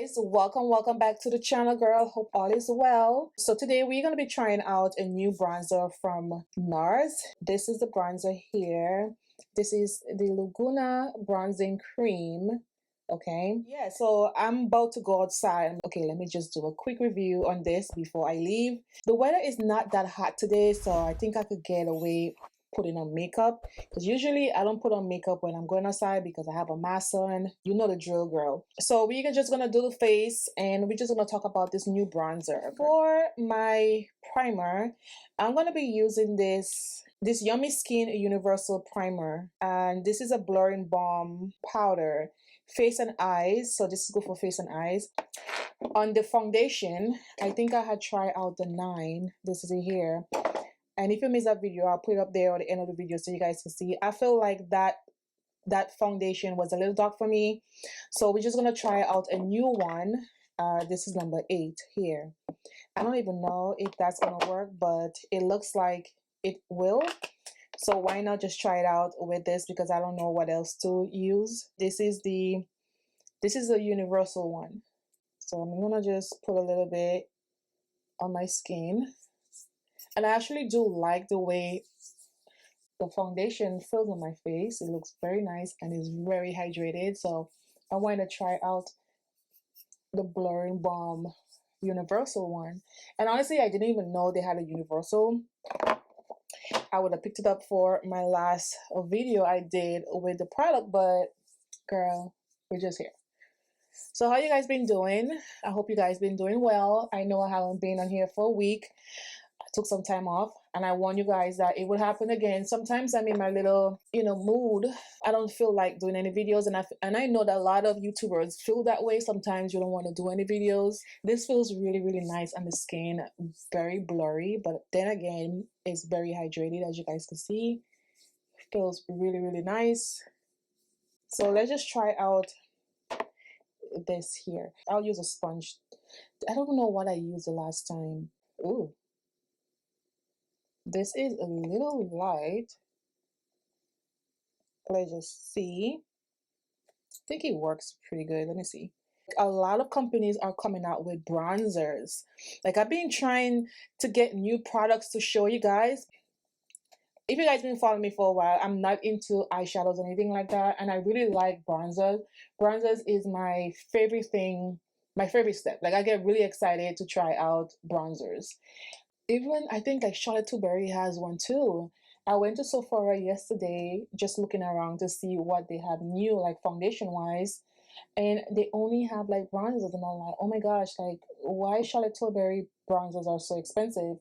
guys, welcome back to the channel, girl. Hope all is well. So today we're going to be trying out a new bronzer from Nars. This is the bronzer here. This is the Laguna bronzing cream. Okay, yeah, so I'm about to go outside. Okay, let me just do a quick review on this before I leave. The weather is not that hot today, so I think I could get away putting on makeup, because usually I don't put on makeup when I'm going outside because I have a mask on. You know the drill, girl. So we're just gonna do the face, and we're just gonna talk about this new bronzer. For my primer, I'm gonna be using this Yummy Skin Universal Primer, and this is a blurring balm powder, face and eyes. So this is good for face and eyes. On the foundation, I think I had tried out the 9. This is it here. And if you missed that video, I'll put it up there at the end of the video so you guys can see. I feel like that foundation was a little dark for me. So we're just going to try out a new one. This is number 8 here. I don't even know if that's going to work, but it looks like it will. So why not just try it out with this, because I don't know what else to use. This is the universal one. So I'm going to just put a little bit on my skin. And I actually do like the way the foundation fills on my face. It looks very nice and is very hydrated. So I want to try out the Blurring Balm Universal one. And honestly, I didn't even know they had a universal. I would have picked it up for my last video I did with the product, but girl, we're just here. So how you guys been doing? I hope you guys been doing well. I know I haven't been on here for a week. Took some time off, and I warn you guys that it will happen again. Sometimes I'm in my little, mood. I don't feel like doing any videos, and I know that a lot of YouTubers feel that way. Sometimes you don't want to do any videos. This feels really, really nice on the skin. Very blurry, but then again, it's very hydrated, as you guys can see. It feels really, really nice. So let's just try out this here. I'll use a sponge. I don't know what I used the last time. Ooh. This is a little light. Let's just see. I think it works pretty good. Let me see. A lot of companies are coming out with bronzers. Like, I've been trying to get new products to show you guys. If you guys been following me for a while, I'm not into eyeshadows or anything like that, and I really like bronzers. Bronzers is my favorite thing, my favorite step. Like, I get really excited to try out bronzers. Even I think like Charlotte Tilbury has one too. I went to Sephora yesterday just looking around to see what they have new, like foundation wise, and they only have like bronzers, and I'm like, oh my gosh, like why Charlotte Tilbury bronzers are so expensive.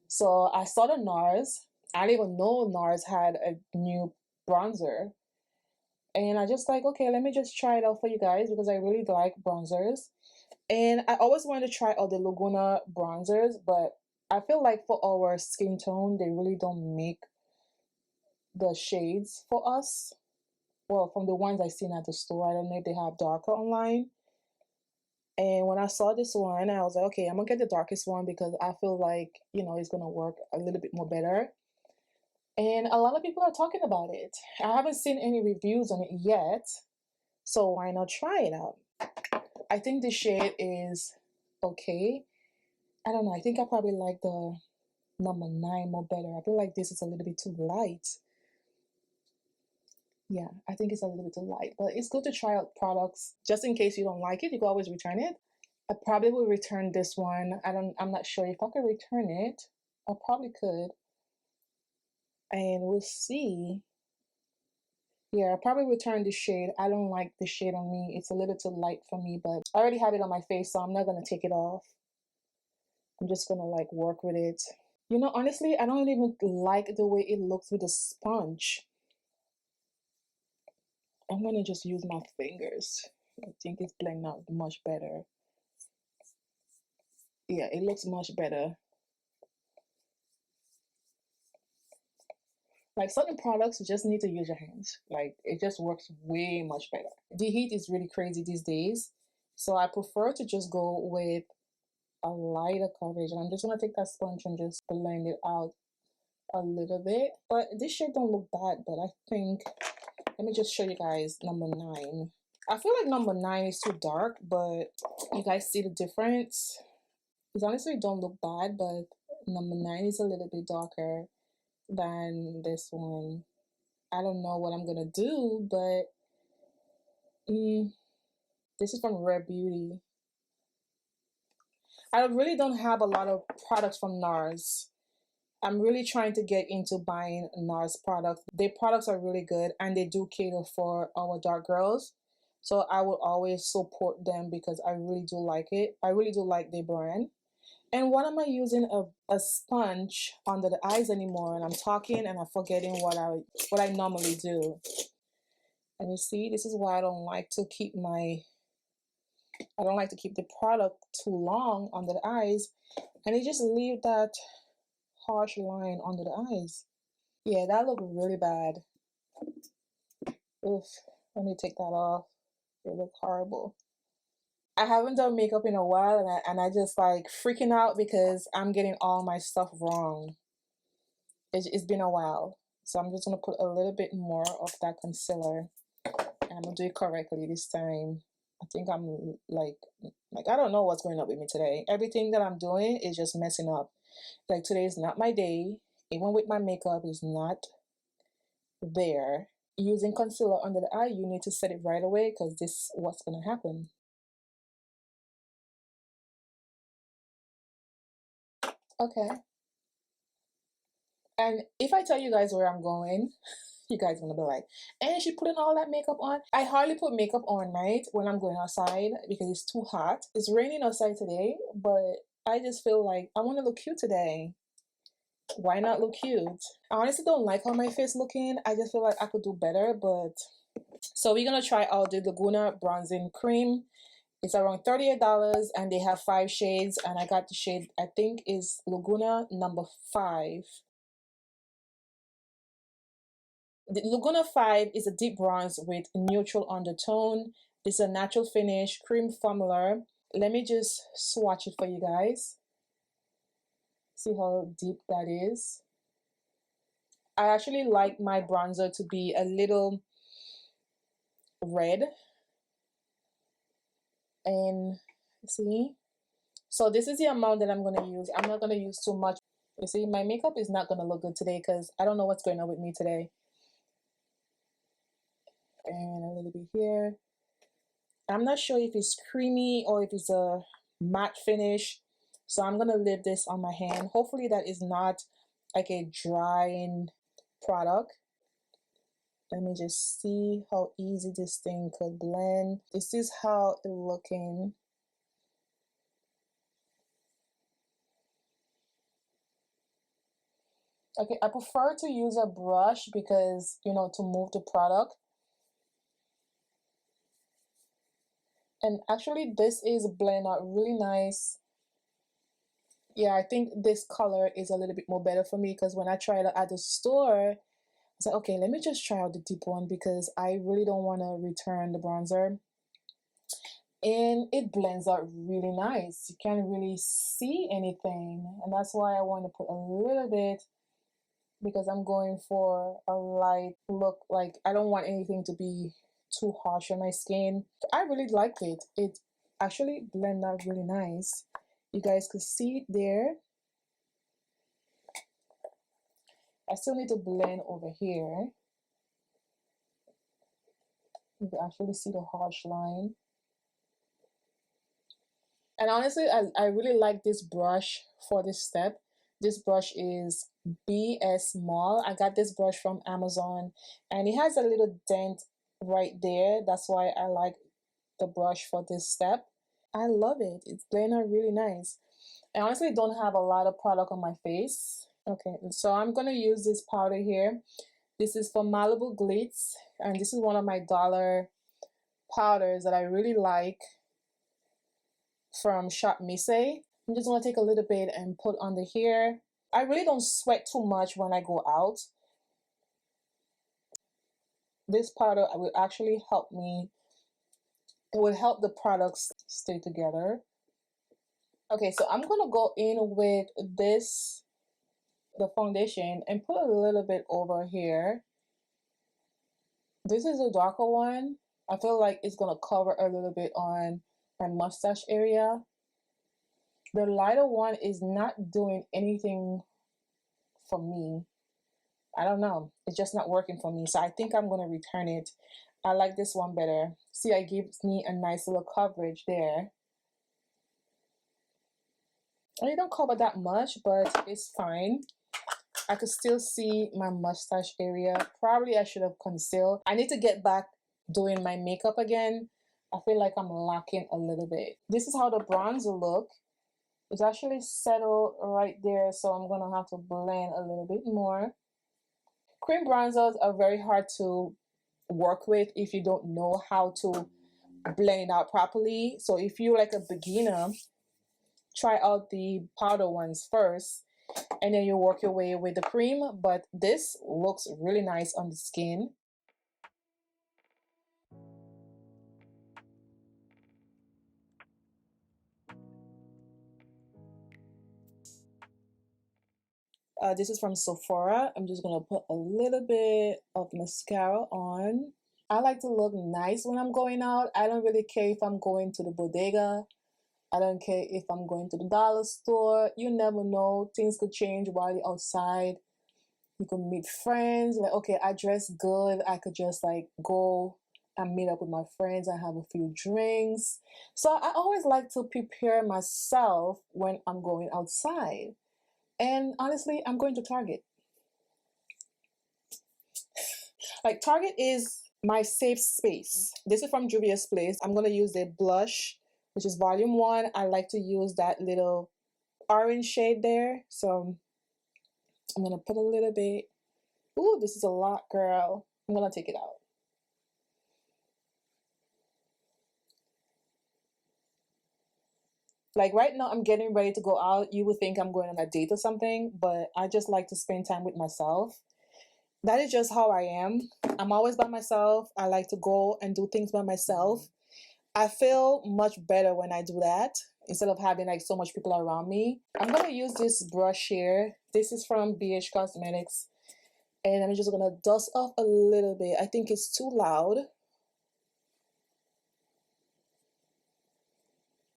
So I saw the Nars. I didn't even know Nars had a new bronzer, and I just like, okay, let me just try it out for you guys because I really like bronzers. And I always wanted to try out the Laguna bronzers, but I feel like for our skin tone, they really don't make the shades for us. Well, from the ones I've seen at the store, I don't know if they have darker online. And when I saw this one, I was like, okay, I'm gonna get the darkest one because I feel like, it's gonna work a little bit more better. And a lot of people are talking about it. I haven't seen any reviews on it yet, so why not try it out? I think the shade is okay. I don't know. I think I probably like the number 9 more better. I feel like this is a little bit too light. Yeah, I think it's a little bit too light. But it's good to try out products just in case you don't like it. You can always return it. I probably will return this one. I'm not sure if I could return it. I probably could. And we'll see. Yeah, I'll probably return the shade. I don't like the shade on me. It's a little too light for me, but I already have it on my face, so I'm not gonna take it off. I'm just gonna like work with it. Honestly, I don't even like the way it looks with the sponge. I'm gonna just use my fingers. I think it's blending out much better. Yeah, it looks much better. Like, certain products, you just need to use your hands. Like, it just works way much better. The heat is really crazy these days, so I prefer to just go with a lighter coverage. And I'm just gonna take that sponge and just blend it out a little bit. But this shade don't look bad, but I think, let me just show you guys number 9. I feel like number 9 is too dark, but you guys see the difference? It honestly don't look bad, but number 9 is a little bit darker than this one. I don't know what I'm gonna do, but this is from Rare Beauty. I really don't have a lot of products from Nars. I'm really trying to get into buying Nars products. Their products are really good and they do cater for our dark girls. So I will always support them because I really do like it. I really do like their brand. And why am I using a sponge under the eyes anymore? And I'm talking and I'm forgetting what I normally do. And you see, this is why I don't like to keep the product too long under the eyes. And you just leave that harsh line under the eyes. Yeah, that looked really bad. Oof, let me take that off. It looked horrible. I haven't done makeup in a while and I just like freaking out because I'm getting all my stuff wrong. It's been a while. So I'm just gonna put a little bit more of that concealer and I'm gonna do it correctly this time. I think I'm like I don't know what's going on with me today. Everything that I'm doing is just messing up. Like today is not my day. Even with my makeup is not there. Using concealer under the eye, you need to set it right away because this is what's gonna happen. Okay. And if I tell you guys where I'm going, you guys are gonna be like, and she putting all that makeup on. I hardly put makeup on, right, when I'm going outside because it's too hot. It's raining outside today, but I just feel like I want to look cute today. Why not look cute? I honestly don't like how my face looking. I just feel like I could do better, but so we're gonna try out the Laguna bronzing cream. It's around $38 and they have 5 shades and I got the shade I think is Laguna number 5. The Laguna 5 is a deep bronze with neutral undertone. This is a natural finish cream formula. Let me just swatch it for you guys. See how deep that is. I actually like my bronzer to be a little red. And see? So this is the amount that I'm going to use. I'm not going to use too much. You see, my makeup is not going to look good today because I don't know what's going on with me today. And a little bit here. I'm not sure if it's creamy or if it's a matte finish. So I'm going to leave this on my hand. Hopefully that is not like a drying product. Let me just see how easy this thing could blend. This is how it's looking. Okay, I prefer to use a brush because, you know, to move the product. And actually this is blend out really nice. Yeah, I think this color is a little bit more better for me because when I tried it at the store, I was like, okay, let me just try out the deep one because I really don't want to return the bronzer. And it blends out really nice. You can't really see anything. And that's why I want to put a little bit because I'm going for a light look. Like I don't want anything to be too harsh on my skin. I really like it. It actually blends out really nice. You guys could see it there. I still need to blend over here. You can actually see the harsh line. And honestly, I really like this brush for this step. This brush is BS Small. I got this brush from Amazon and it has a little dent right there. That's why I like the brush for this step. I love it. It's blending out really nice. I honestly don't have a lot of product on my face. Okay, so I'm gonna use this powder here. This is from Malibu Glitz, and this is one of my dollar powders that I really like from Shop Mise. I'm just gonna take a little bit and put under here. I really don't sweat too much when I go out. This powder will actually help me. It will help the products stay together. Okay, so I'm gonna go in with this, the foundation, and put a little bit over here. This is a darker one. I feel like it's gonna cover a little bit on my mustache area. The lighter one is not doing anything for me. I don't know. It's just not working for me. So I think I'm gonna return it. I like this one better. See, it gives me a nice little coverage there. And it don't cover that much, but it's fine. I could still see my mustache area. Probably I should have concealed. I need to get back doing my makeup again. I feel like I'm lacking a little bit. This is how the bronzer look. It's actually settled right there, so I'm gonna have to blend a little bit more. Cream bronzers are very hard to work with if you don't know how to blend it out properly. So if you're like a beginner, try out the powder ones first, and then you work your way with the cream. But this looks really nice on the skin. This is from Sephora. I'm just gonna put a little bit of mascara on. I like to look nice when I'm going out. I don't really care if I'm going to the bodega. I don't care if I'm going to the dollar store. You never know. Things could change while you're outside. You could meet friends. Like, okay, I dress good. I could just like go and meet up with my friends and have a few drinks. So I always like to prepare myself when I'm going outside. And honestly, I'm going to Target. Like, Target is my safe space. This is from Juvia's Place. I'm going to use the blush, which is volume 1. I like to use that little orange shade there. So I'm going to put a little bit. Ooh, this is a lot, girl. I'm going to take it out. Like right now, I'm getting ready to go out. You would think I'm going on a date or something, but I just like to spend time with myself. That is just how I am. I'm always by myself. I like to go and do things by myself. I feel much better when I do that instead of having like so much people around me. I'm going to use this brush here. This is from BH Cosmetics. And I'm just going to dust off a little bit. I think it's too loud.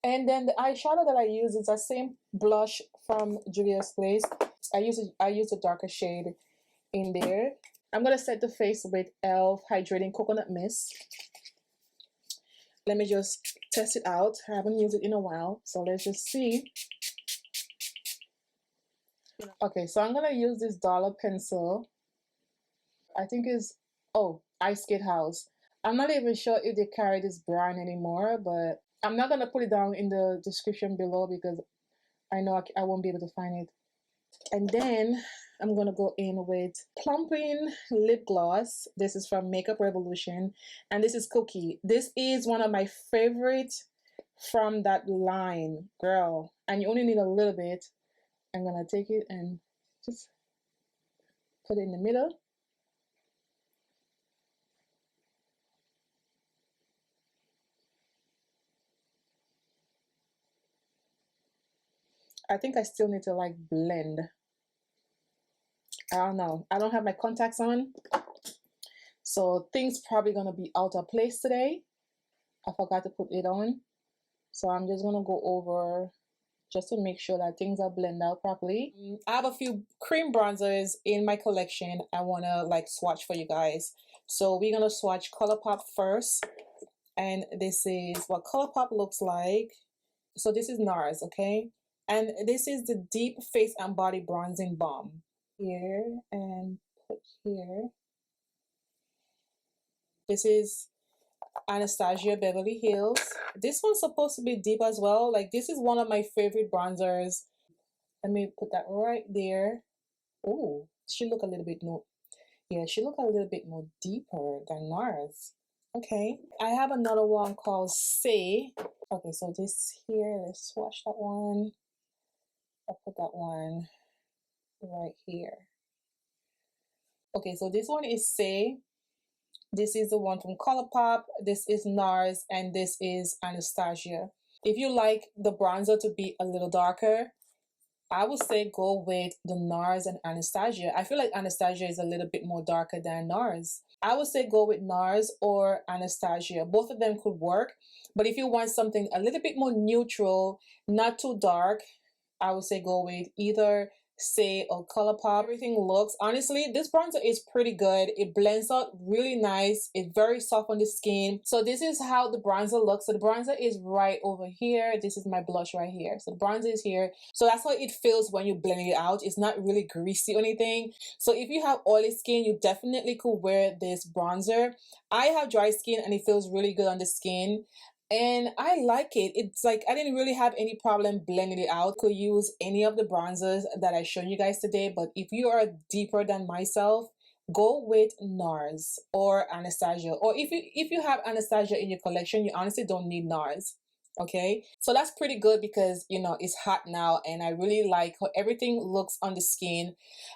And then the eyeshadow that I use is the same blush from Juvia's Place. I use a darker shade in there. I'm gonna set the face with BELLE Hydrating Coconut Mist. Let me just test it out. I haven't used it in a while, so let's just see. Okay, so I'm gonna use this dollar pencil. I think it's, oh, Ice Skate House. I'm not even sure if they carry this brand anymore, but I'm not gonna put it down in the description below because I know I won't be able to find it. And then I'm gonna go in with Plumping Lip Gloss. This is from Makeup Revolution, and this is Cookie. This is one of my favorite from that line, girl. And you only need a little bit. I'm gonna take it and just put it in the middle. I think I still need to like blend. I don't know. I don't have my contacts on, so things probably gonna be out of place today. I forgot to put it on, so I'm just gonna go over just to make sure that things are blended out properly. I have a few cream bronzers in my collection I want to like swatch for you guys. So we're going to swatch Colourpop first. And this is what Colourpop looks like. So this is Nars, okay? And this is the Deep Face and Body Bronzing Balm. Here and put here. This is Anastasia Beverly Hills. This one's supposed to be deep as well. Like, this is one of my favorite bronzers. Let me put that right there. Oh, she look a little bit more, yeah, she look a little bit more deeper than Nars. Okay, I have another one called Say. Okay, so this here, let's swatch that one. I'll put that one right here. Okay, so this one is Say. This is the one from Colourpop. This is Nars, and this is Anastasia. If you like the bronzer to be a little darker, I would say go with the Nars and Anastasia. I feel like Anastasia is a little bit more darker than Nars. I would say go with Nars or Anastasia. Both of them could work. But if you want something a little bit more neutral, not too dark, I would say go with either Say or Colourpop. Everything looks, honestly, this bronzer is pretty good. It blends out really nice. It's very soft on the skin. So this is how the bronzer looks. So the bronzer is right over here. This is my blush right here. So the bronzer is here. So that's how it feels when you blend it out. It's not really greasy or anything. So if you have oily skin, you definitely could wear this bronzer. I have dry skin and it feels really good on the skin. And I like it. It's like I didn't really have any problem blending it out. Could use any of the bronzers that I showed you guys today, but if you are deeper than myself, go with Nars or Anastasia. Or if you have Anastasia in your collection, you honestly don't need Nars. Okay, so that's pretty good because you know it's hot now and I really like how everything looks on the skin.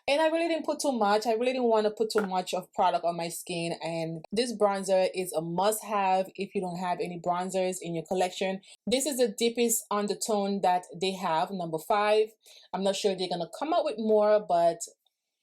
And I really didn't put too much. I really didn't want to put too much of product on my skin, and this bronzer is a must-have if you don't have any bronzers in your collection. This is the deepest undertone that they have, number 5. I'm not sure if they're gonna come out with more, but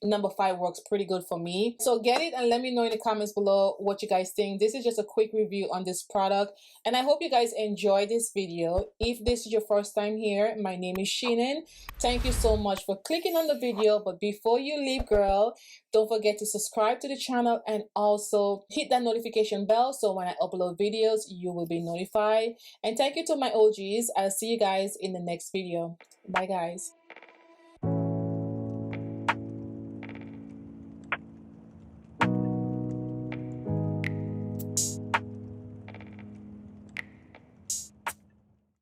number 5 works pretty good for me. So get it and let me know in the comments below what you guys think. This is just a quick review on this product and I hope you guys enjoy this video. If this is your first time here, my name is Sheenan. Thank you so much for clicking on the video, but before you leave, girl, don't forget to subscribe to the channel and also hit that notification bell so when I upload videos you will be notified. And thank you to my OGs. I'll see you guys in the next video. Bye guys.